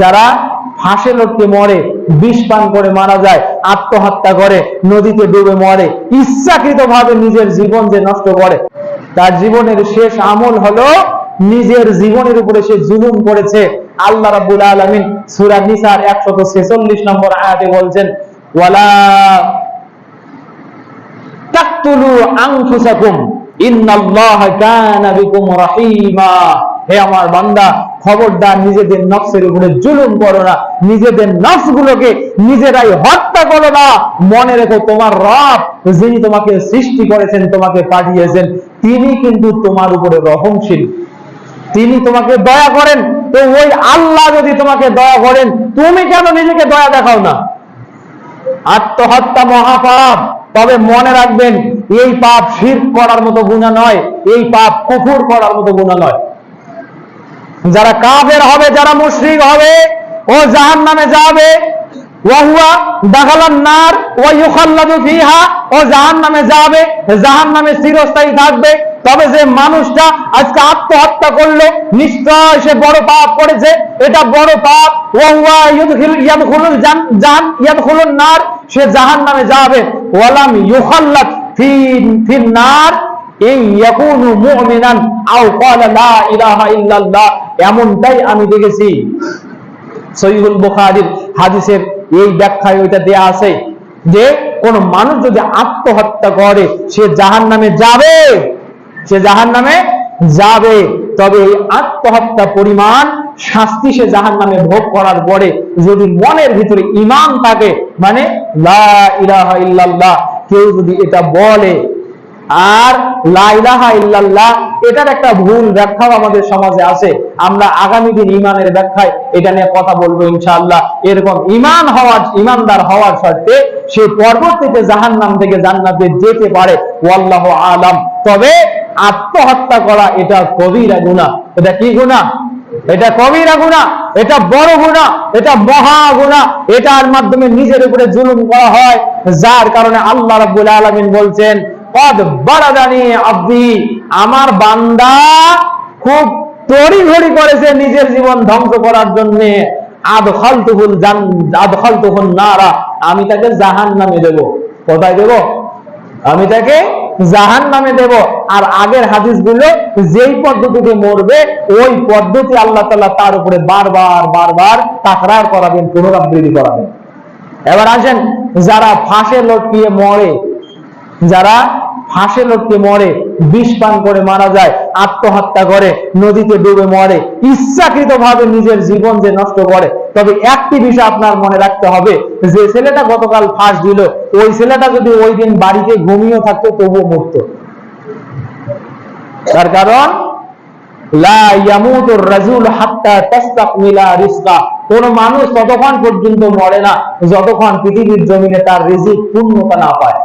যারা ফাঁসে লটকে মরে, বিষ পান করে মারা যায়, আত্মহত্যা করে, নদীতে ডুবে মরে, ইচ্ছাকৃতভাবে নিজের জীবন যে নষ্ট করে, তার জীবনের শেষ আমল হলো নিজের জীবনের উপরে সে জুলুম করেছে। আল্লাহ রাব্বুল আলামিন সূরা নিসার 146 নম্বর আয়াতে বলছেন, ওয়ালা তাকতুলু আনফুসাকুম ইন্নাল্লাহা কানা বিকুম রাহিমা। হে আমার বান্দা, খবরদার নিজেদের নফসের উপরে জুলুম করো না, নিজেদের নফসগুলোকে নিজেরাই হত্যা করো না। মনে রেখো, তোমার রব যিনি তোমাকে সৃষ্টি করেছেন, তোমাকে পাঠিয়েছেন, তিনি কিন্তু তোমার উপরে রহমশীল, তিনি তোমাকে দয়া করেন। তো ওই আল্লাহ যদি তোমাকে দয়া করেন, তুমি কেন নিজেকে দয়া দেখাও না? আত্মহত্যা মহাপাপ। তবে মনে রাখবেন, এই পাপ শিরক করার মতো গুনাহ নয়, এই পাপ কুফর করার মতো গুনাহ নয়। যারা কাফের হবে, যারা মুশরিক হবে, ও জাহান্নামে যাবে। ওয়াহুয়া দাখালান নার ওয়া ইউখাল্লাদু ফিহা, ও জাহান্নামে যাবে, জাহান্নামে চিরস্থায়ী থাকবে। তবে যে মানুষটা আজকে আত্মহত্যা করলো, নিশ্চয় সে বড় পাপ করেছে, এটা বড় পাপ। ওয়াহুয়া ইয়াদখুলুন নার, সে জাহান্নামে যাবে। ওয়ালাম ইউখাল্লাদ ফিন নার ইন ইয়াকুনু মুমিনান আও ক্বালা লা ইলাহা ইল্লাল্লাহ। এমনটাই আমি দেখেছি। সহিহুল বুখারীর হাদিসের এই ব্যাখ্যায় ওইটা দেয়া আছে যে কোন মানুষ যদি আত্মহত্যা করে, সে জাহান্নামে যাবে, সে জাহান্নামে যাবে। তবে এই আত্মহত্যা পরিমাণ শাস্তি সে জাহান্নামে ভোগ করার পরে যদি মনের ভিতরে ঈমান থাকে, মানে লা ইলাহা ইল্লাল্লাহ কেউ যদি এটা বলে, আর লা ইলাহা ইল্লাল্লাহ এটার একটা ভুল ব্যাখ্যাও আমাদের সমাজে আছে। আমরা আগামী দিন ঈমানের ব্যাখ্যায় এটা নিয়ে কথা বলবো ইনশাআল্লাহ। এরকম ঈমান হওয়ার, ঈমানদার হওয়ার শর্তে সে পরবর্তীতে জাহান্নাম থেকে জান্নাতে যেতে পারে, ওয়াল্লাহু আলাম। তবে আত্মহত্যা করা এটা কবিরা গুনাহ। এটা কি গুনাহ? এটা কবিরা গুনাহ, এটা বড় গুনাহ, এটা মহা গুনাহ। এটার মাধ্যমে নিজের উপরে জুলুম করা হয়, যার কারণে আল্লাহ রাব্বুল আলামিন বলছেন, কদ বারাদানি আব্দি, আমার বান্দা খুব তড়িঘড়ি করেছে নিজের জীবন ধ্বংস করার জন্য। আদখালতুহুন নারা, আমি তাকে জাহান্নামে দেব। কোথায় দেব? আমি তাকে জাহান্নামে দেব। আর আগের হাদিসগুলো যেই পদ্ধতিতে মরবে, ওই পদ্ধতি আল্লাহ তাআলা তার উপরে বারবার বারবার তাকরার করাবেন, পুনরাবৃত্তি করাবেন। এবার আসেন, যারা ফাঁসে লটকিয়ে মরে, যারা ফাঁসে লটকে মরে, বিষ পান করে মারা যায়, আত্মহত্যা করে, নদীতে ডুবে মরে, ইচ্ছাকৃতভাবে নিজের জীবন যে নষ্ট করে। তবে একটি বিষয় আপনার মনে রাখতে হবে, যে ছেলেটা গতকাল ফাঁস দিল, ওই ছেলেটা যদি ওই দিন বাড়িতে ঘুমিয়ে থাকতো তবুও মরত। তার কারণ লা ইয়ামুতুর রাজুল হাত্তা তাস্তাকমিলা রিজকা, কোন মানুষ ততক্ষণ পর্যন্ত মরে না যতক্ষণ পৃথিবীর জমিনে তার রিজিক পূর্ণতা না পায়,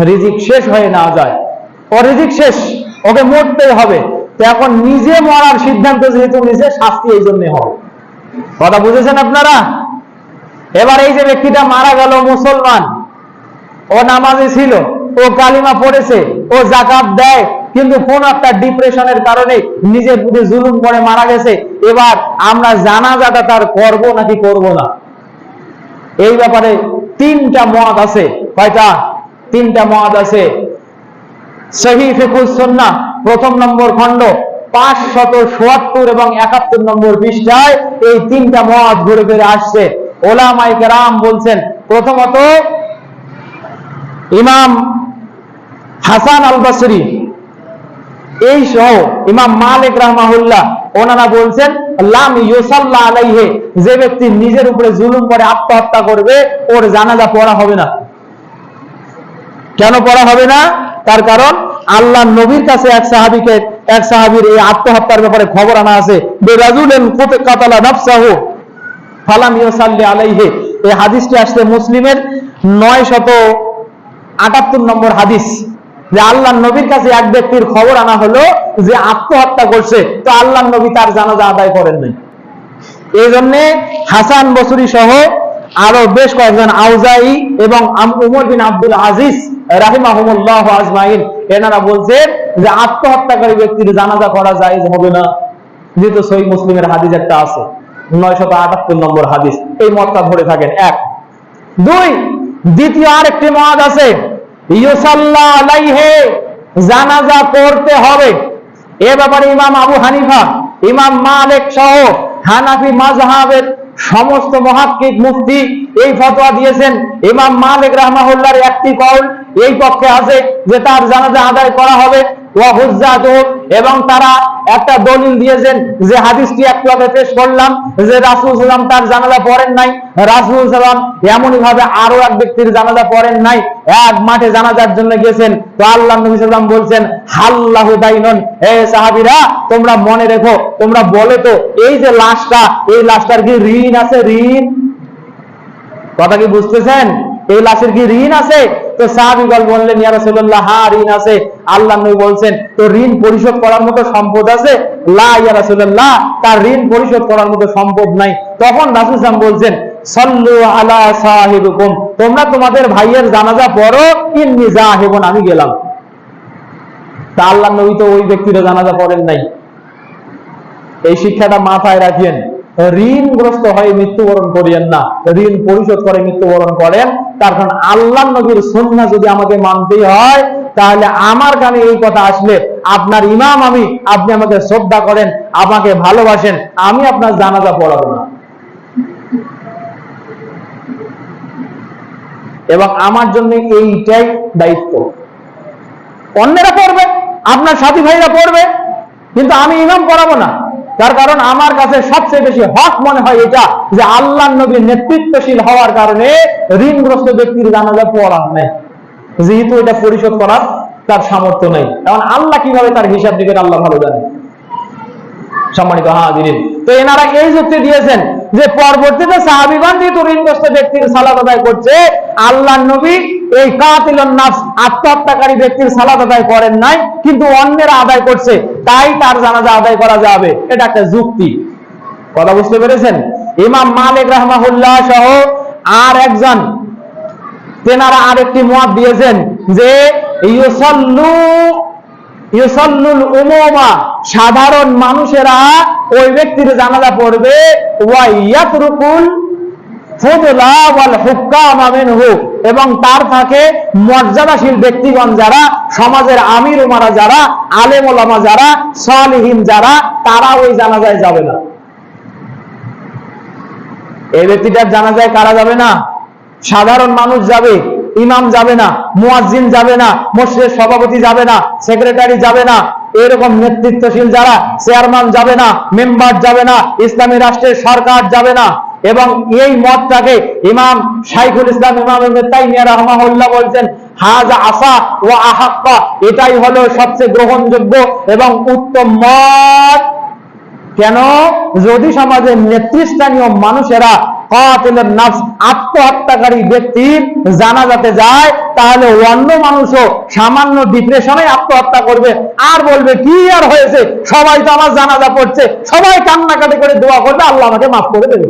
রিজিক শেষ হয়ে না যায়। ও রিজিক শেষ, ওকে মরতেই হবে। তো এখন নিজে মরার সিদ্ধান্ত যেহেতু নিজে, শাস্তি এই জন্য হবে। কথা বুঝেছেন আপনারা? এবার এই যে ব্যক্তিটা মারা গেল, মুসলমান, ও নামাজে ছিল, ও কালিমা পড়েছে, ও যাকাত দেয়, কিন্তু কোন একটা ডিপ্রেশনের কারণে নিজের প্রতি জুলুম করে মারা গেছে। এবার আমরা জানাজাটা তার করব নাকি করব না, এই ব্যাপারে তিনটা মত আছে। কয়টা? তিনটা মত আছে। সহিহ ফিকহুস সুন্নাহ প্রথম নম্বর খণ্ড 577 এবং 71 নম্বর পৃষ্ঠায় এই তিনটা মত ঘুরে ফিরে আসছে। ওলামায়ে কেরাম বলছেন, প্রথমত ইমাম হাসান আল বসরি এই সহ ইমাম মালিক রাহমাহুল্লাহ, ওনারা বলছেন লাম ইউসাল্লা আলাইহি, যে ব্যক্তি নিজের উপরে জুলুম করে আত্মহত্যা করবে, ওর জানাজা পড়া হবে না। কেন পড়া হবে না? তার কারণ আল্লাহ নবীর কাছে এক সাহাবীর এই আত্মহত্যার ব্যাপারে খবর আনা আছে, বিরাজুলিন কাতালা নাফসাহু ফালাম ইউসাল্লি আলাইহি। এই হাদিসটি আসছে মুসলিমের 978 নম্বর হাদিস, যে আল্লাহ নবীর কাছে এক ব্যক্তির খবর আনা হলো যে আত্মহত্যা করছে, তো আল্লাহ নবী তার জানাজা আদায় করেন নাই। এই জন্য হাসান বসরি সহ আরো বেশ কয়েকজন, আউজাই এবং উমর বিন আব্দুল আজিজ রাহিমাহুমুল্লাহ আজমাইন, এনারা বলছেন যে আত্মহত্যাকারী ব্যক্তির জানাজা করা জায়েজ হবে না, যেহেতু সহিহ মুসলিমের হাদিস একটা আছে। 978 নম্বর হাদিস। এই মতটা ধরে থাকেন। 1 2 দ্বিতীয় আরেকটি মত আছে, ইউসাল্লা আলাইহি, জানাজা পড়তে হবে। এ ব্যাপারে ইমাম আবু হানিফা, ইমাম মালিক সহ হানাফি মাযহাবের সমস্ত মুহাক্কিক মুফতি এই ফতোয়া দিয়েছেন। ইমাম মালিক রাহমাহুল্লাহর একটি কওল এই পক্ষে আছে যে তার জানাজা আদায় করা হবে, ওয়া হুজ্জাতু, এবং তারা একটা দলিল দিয়েছেন যে হাদিসটি একটু আগে পেশ করলাম যে রাসূল সাল্লাল্লাহু আলাইহি ওয়াসাল্লাম তার জানাজা পড়েন নাই। রাসূল সাল্লাল্লাহু আলাইহি ওয়াসাল্লাম এমনই ভাবে আরো এক ব্যক্তির জানাজা পড়েন নাই, এক মাঠে জানাজার জন্য গেছেন। তো আল্লাহর নবী সাল্লাল্লাহু আলাইহি ওয়াসাল্লাম বলছেন, হাল্লাহু দাইনুন, হে সাহাবীরা তোমরা মনে রেখো, তোমরা বলে তো এই যে লাশটা, এই লাশটার কি ঋণ আছে? ঋণ, কথা কি বুঝতেছেন? এই লাশের কি ঋণ আছে? তো সাহাবীগণ বললেন, ইয়া রাসূলুল্লাহ, হ্যাঁ ঋণ আছে। আল্লাহর নবী বলছেন, তো ঋণ পরিশোধ করার মতো সম্পদ আছে? লা ইয়া রাসূলুল্লাহ, তার ঋণ পরিশোধ করার মতো সম্পদ নাই। তখন রাসূল সাল্লাল্লাহু আলাইহি ওয়াসাল্লাম বলছেন, সাল্লু আলা সাহিবিকুম, তোমরা তোমাদের ভাইয়ের জানাজা পড়ো, ইন্নী যাহিবুন, আমি গেলাম। তা আল্লাহর নবী তো ওই ব্যক্তির জানাজা পড়েন নাই। এই শিক্ষাটা মাথায় রাখেন, ঋণগ্রস্ত হয়ে মৃত্যুবরণ করিয়েন না, ঋণ পরিশোধ করে মৃত্যুবরণ করেন। তার কারণ আল্লাহর নবীর সুন্নাহ যদি আমাকে মানতেই হয়, তাহলে আমার কানে এই কথা আসলে, আপনার ইমাম আমি, আপনি আমাকে শ্রদ্ধা করেন, আমাকে ভালোবাসেন, আমি আপনার জানাজা পড়াবো না। এবং আমার জন্য এইটাই দায়িত্ব। অন্যেরা পড়বে, আপনার সাথী ভাইরা পড়বে, কিন্তু আমি ইমাম পড়াবো না। তার কারণ আমার কাছে সবচেয়ে বেশি হক মনে হয় এটা যে আল্লাহর নবীর নেতৃত্বশীল হওয়ার কারণে ঋণগ্রস্ত ব্যক্তির জানাজা পড়ার নেই, যেহেতু এটা পরিশোধ করার তার সামর্থ্য নেই। এখন আল্লাহ কিভাবে তার হিসাব দিবেন আল্লাহ ভালো জানেন। সম্মানিত হাজিরিন, তো এনারা এই যুক্তি দিয়েছেন যে পরবর্তীতে সাহাবীগণ যেহেতু ঋণগ্রস্ত ব্যক্তির সালাত আদায় করছে, আল্লাহর নবী এই কাতিলুন নাফস, আত্মহত্যাকারী ব্যক্তির সালাত আদায় করেন নাই, কিন্তু অন্যেরা আদায় করছে, তাই তার জানাজা আদায় করা যাবে। এটা একটা যুক্তি। কথা বুঝতে পেরেছেন? ইমাম মালিক রাহমাহুল্লাহ সহ আর একজন, তেনারা আরেকটি মত দিয়েছেন যে ইউসাল্লুল উমুমা, সাধারণ মানুষেরা ওই ব্যক্তির জানাজা পড়বে, ওয়া ইয়াতরুকুল ফুদলা ওয়াল হুক্কামা মিনহু, এবং তার থাকে মর্যাদাশীল ব্যক্তিগণ যারা, সমাজের আমির উমারা যারা, আলেম ওলামা যারা, সালিহিন যারা, তারা ওই জানাজায় যাবে না। এই ব্যক্তিটার জানাজায় কারা যাবে না? সাধারণ মানুষ যাবে, ইমাম যাবে না, মুয়াজ্জিন যাবে না, মসজিদের সভাপতি যাবে না, সেক্রেটারি যাবে না, এরকম নেতৃত্বশীল যারা, চেয়ারম্যান যাবে না, মেম্বার যাবে না, ইসলামী রাষ্ট্রের সরকার যাবে না। এবং এই মতটাকে ইমাম শাইখুল ইসলাম ইমাম ইবনে তাইমিয়া রাহমাহুল্লাহ বলছেন, হাযা আসা ওয়া আহাক্কা, এটাই হলো সবচেয়ে গ্রহণযোগ্য এবং উত্তম মত। কেন? যদি সমাজের নেতৃস্থানীয় মানুষেরা কাতিলুন নাফস, আত্মহত্যাকারী ব্যক্তির জানাজাতে যায়, তাহলে অন্য মানুষও সামান্য ডিপ্রেশনে আত্মহত্যা করবে, আর বলবে কি আর হয়েছে, সবাই তো আমার জানাজা পড়ছে, সবাই কান্নাকাটি করে দোয়া করবে, আল্লাহ আমাকে মাফ করে দেবে।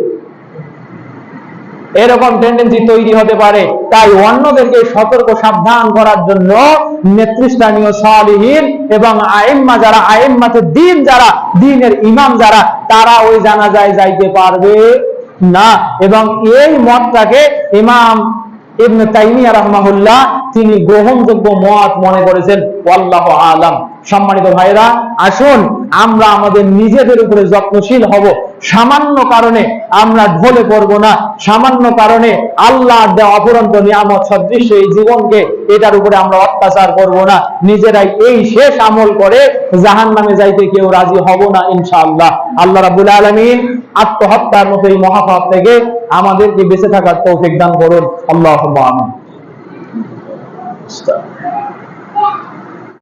এরকম টেন্ডেন্সি তৈরি হতে পারে। তাই অন্যদেরকে সতর্ক সাবধান করার জন্য নেতৃস্থানীয় সালিহিন এবং আইম্মা যারা, আইম্মাতুদ দ্বীন যারা, দ্বীনের ইমাম যারা, তারা ওই জানাজায় যাইতে পারবে না। এবং এই মতটাকে ইমাম ইবনে তাইমিয়া রাহমাহুল্লাহ তিনি গ্রহণযোগ্য মত মনে করেছেন। আল্লাহু আলাম। সম্মানিত ভাইরা, আসুন আমরা আমাদের নিজেদের উপরে যত্নশীল হব। সামান্য কারণে আমরা ঢলে পড়ব না, সামান্য কারণে আল্লাহর দেওয়া অপরন্ত নিয়ামত সদৃশ্য এই জীবনকে, এটার উপরে আমরা অত্যাচার করব না। নিজেরাই এই শেষ আমল করে জাহান্নামে যাইতে কেউ রাজি হব না ইনশাআল্লাহ। আল্লাহ রাব্বুল আলামিন আত্মহত্যার মতো এই মহাপাপ থেকে আমাদেরকে বেঁচে থাকার তৌফিক দান করুন। আল্লাহুম্মা আমিন।